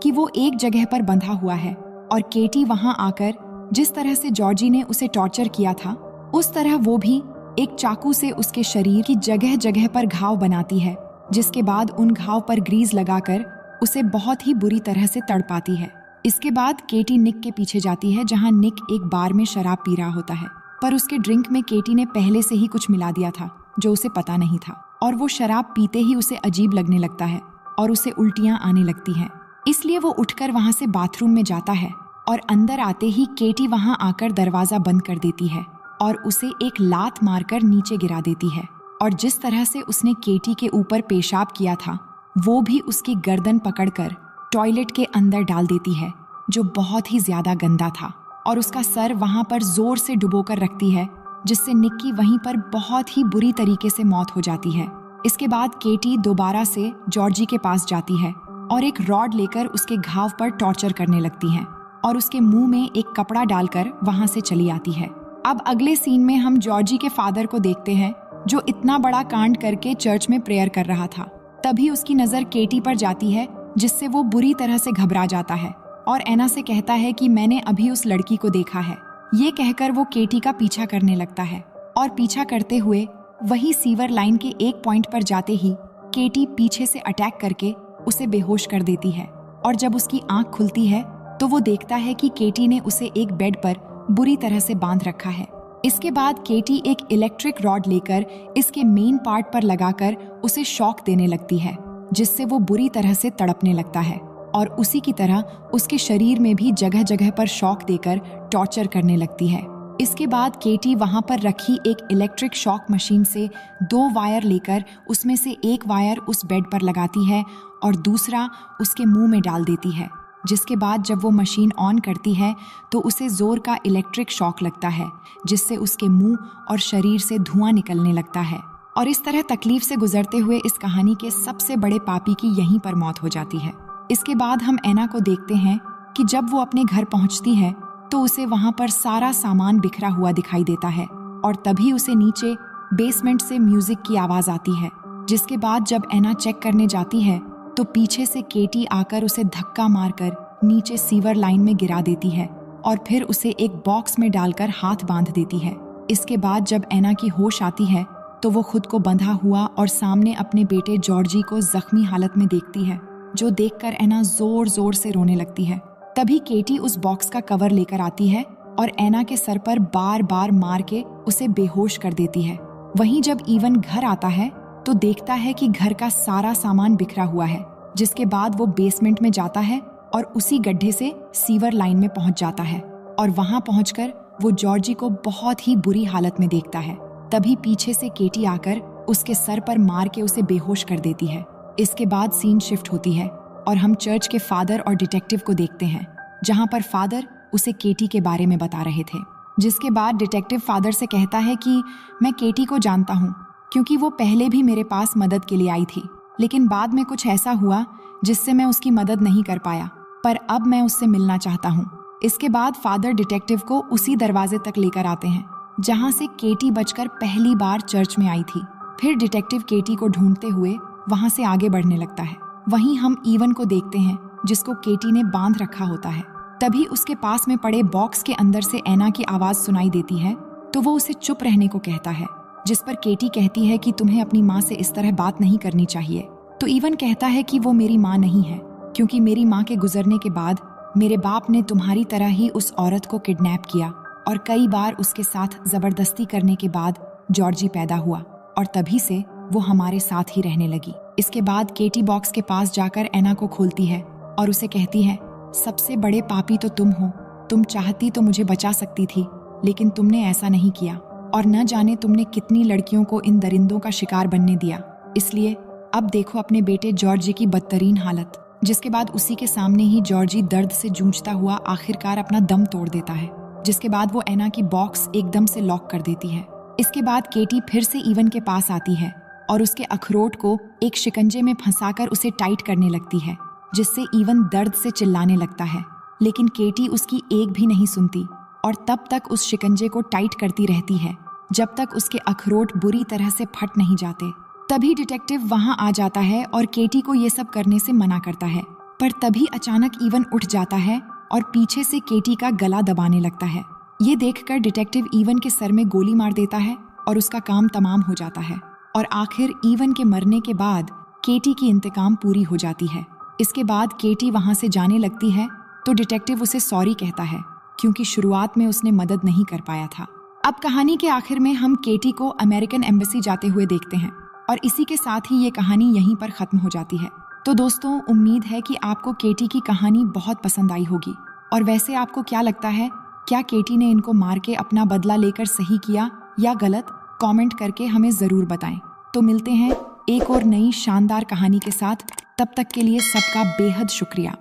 कि वो एक जगह पर बंधा हुआ है और केटी वहां आकर जिस तरह से जॉर्जी ने उसे टॉर्चर किया था उस तरह वो भी एक चाकू से उसके शरीर की जगह जगह पर घाव बनाती है, जिसके बाद उन घाव पर ग्रीज लगाकर उसे बहुत ही बुरी तरह से तड़पाती है। इसके बाद केटी निक के पीछे जाती है जहां निक एक बार में शराब पी रहा होता है, पर उसके ड्रिंक में केटी ने पहले से ही कुछ मिला दिया था जो उसे पता नहीं था और वो शराब पीते ही उसे अजीब लगने लगता है और उसे उल्टियां आने लगती हैं। इसलिए वो उठकर वहां से बाथरूम में जाता है और अंदर आते ही केटी वहां आकर दरवाजा बंद कर देती है और उसे एक लात मारकर नीचे गिरा देती है और जिस तरह से उसने केटी के ऊपर पेशाब किया था वो भी उसकी गर्दन पकड़कर टॉयलेट के अंदर डाल देती है, जो बहुत ही ज्यादा गंदा था, और उसका सर वहां पर जोर से डुबोकर रखती है, जिससे निक की वहीं पर बहुत ही बुरी तरीके से मौत हो जाती है। इसके बाद केटी दोबारा से जॉर्जी के पास जाती है और एक रॉड लेकर उसके घाव पर टॉर्चर करने लगती है और उसके मुंह में एक कपड़ा डालकर वहां से चली आती है। अब अगले सीन में हम जॉर्जी के फादर को देखते हैं जो इतना बड़ा कांड करके चर्च में प्रेयर कर रहा था। तभी उसकी नजर केटी पर जाती है, जिससे वो बुरी तरह से घबरा जाता है और एना से कहता है कि मैंने अभी उस लड़की को देखा है। ये कहकर वो केटी का पीछा करने लगता है और पीछा करते हुए वही सीवर लाइन के एक पॉइंट पर जाते ही केटी पीछे से अटैक करके उसे बेहोश कर देती है और जब उसकी आंख खुलती है तो वो देखता है कि केटी ने उसे एक बेड पर बुरी तरह से बांध रखा है। इसके बाद केटी एक इलेक्ट्रिक रॉड लेकर इसके मेन पार्ट पर लगाकर उसे शॉक देने लगती है, जिससे वो बुरी तरह से तड़पने लगता है और उसी की तरह उसके शरीर में भी जगह जगह पर शॉक देकर टॉर्चर करने लगती है। इसके बाद केटी वहां पर रखी एक इलेक्ट्रिक शॉक मशीन से 2 वायर लेकर उसमें से एक वायर उस बेड पर लगाती है और दूसरा उसके मुंह में डाल देती है, जिसके बाद जब वो मशीन ऑन करती है तो उसे जोर का इलेक्ट्रिक शॉक लगता है, जिससे उसके मुंह और शरीर से धुआं निकलने लगता है और इस तरह तकलीफ से गुजरते हुए इस कहानी के सबसे बड़े पापी की यहीं पर मौत हो जाती है। इसके बाद हम एना को देखते हैं कि जब वो अपने घर पहुंचती है तो उसे वहां पर सारा सामान बिखरा हुआ दिखाई देता है और तभी उसे नीचे बेसमेंट से म्यूजिक की आवाज आती है, जिसके बाद जब एना चेक करने जाती है तो पीछे से केटी आकर उसे धक्का मारकर नीचे सीवर लाइन में गिरा देती है और फिर उसे एक बॉक्स में डालकर हाथ बांध देती है। इसके बाद जब एना की होश आती है तो वो खुद को बंधा हुआ और सामने अपने बेटे जॉर्जी को जख्मी हालत में देखती है, जो देखकर एना जोर जोर से रोने लगती है। तभी केटी उस बॉक्स का कवर लेकर आती है और एना के सर पर बार बार मार के उसे बेहोश कर देती है। वहीं जब इवन घर आता है तो देखता है कि घर का सारा सामान बिखरा हुआ है, जिसके बाद वो बेसमेंट में जाता है और उसी गड्ढे से सीवर लाइन में पहुंच जाता है और वहां पहुंचकर वो जॉर्जी को बहुत ही बुरी हालत में देखता है। तभी पीछे से केटी आकर उसके सर पर मार के उसे बेहोश कर देती है। इसके बाद सीन शिफ्ट होती है और हम चर्च के फादर और डिटेक्टिव को देखते हैं, जहां पर फादर उसे केटी के बारे में बता रहे थे। जिसके बाद डिटेक्टिव फादर से कहता है कि मैं केटी को जानता हूँ क्योंकि वो पहले भी मेरे पास मदद के लिए आई थी, लेकिन बाद में कुछ ऐसा हुआ जिससे मैं उसकी मदद नहीं कर पाया, पर अब मैं उससे मिलना चाहता हूँ। इसके बाद फादर डिटेक्टिव को उसी दरवाजे तक लेकर आते हैं जहाँ से केटी बचकर पहली बार चर्च में आई थी। फिर डिटेक्टिव केटी को ढूंढते हुए वहाँ से आगे बढ़ने लगता है। वहीं हम इवन को देखते हैं जिसको केटी ने बांध रखा होता है। तभी उसके पास में पड़े बॉक्स के अंदर से एना की आवाज सुनाई देती है तो वो उसे चुप रहने को कहता है, जिस पर केटी कहती है कि तुम्हें अपनी माँ से इस तरह बात नहीं करनी चाहिए। तो इवन कहता है कि वो मेरी माँ नहीं है, क्योंकि मेरी माँ के गुजरने के बाद मेरे बाप ने तुम्हारी तरह ही उस औरत को किडनैप किया और कई बार उसके साथ जबरदस्ती करने के बाद जॉर्जी पैदा हुआ और तभी से वो हमारे साथ ही रहने लगी। इसके बाद केटी बॉक्स के पास जाकर एना को खोलती है और उसे कहती है, सबसे बड़े पापी तो तुम हो, तुम चाहती तो मुझे बचा सकती थी, लेकिन तुमने ऐसा नहीं किया और न जाने तुमने कितनी लड़कियों को इन दरिंदों का शिकार बनने दिया। इसलिए अब देखो अपने बेटे जॉर्जी की बदतरीन हालत। जिसके बाद उसी के सामने ही जॉर्जी दर्द से जूझता हुआ आखिरकार अपना दम तोड़ देता है, जिसके बाद वो एना की बॉक्स एकदम से लॉक कर देती है। इसके बाद केटी फिर से इवन के पास आती है और उसके अखरोट को एक शिकंजे में फंसाकर उसे टाइट करने लगती है, जिससे इवन दर्द से चिल्लाने लगता है, लेकिन केटी उसकी एक भी नहीं सुनती और तब तक उस शिकंजे को टाइट करती रहती है जब तक उसके अखरोट बुरी तरह से फट नहीं जाते। तभी डिटेक्टिव वहां आ जाता है और केटी को ये सब करने से मना करता है, पर तभी अचानक ईवन उठ जाता है और पीछे से केटी का गला दबाने लगता है। ये देखकर डिटेक्टिव ईवन के सर में गोली मार देता है और उसका काम तमाम हो जाता है। और आखिर ईवन के मरने के बाद केटी की इंतकाम पूरी हो जाती है। इसके बाद केटी वहां से जाने लगती है तो डिटेक्टिव उसे सॉरी कहता है, क्योंकि शुरुआत में उसने मदद नहीं कर पाया था। अब कहानी के आखिर में हम केटी को अमेरिकन एम्बेसी जाते हुए देखते हैं और इसी के साथ ही ये कहानी यहीं पर खत्म हो जाती है। तो दोस्तों, उम्मीद है कि आपको केटी की कहानी बहुत पसंद आई होगी। और वैसे आपको क्या लगता है, क्या केटी ने इनको मार के अपना बदला लेकर सही किया या गलत? कमेंट करके हमें जरूर बताएं। तो मिलते हैं एक और नई शानदार कहानी के साथ। तब तक के लिए सबका बेहद शुक्रिया।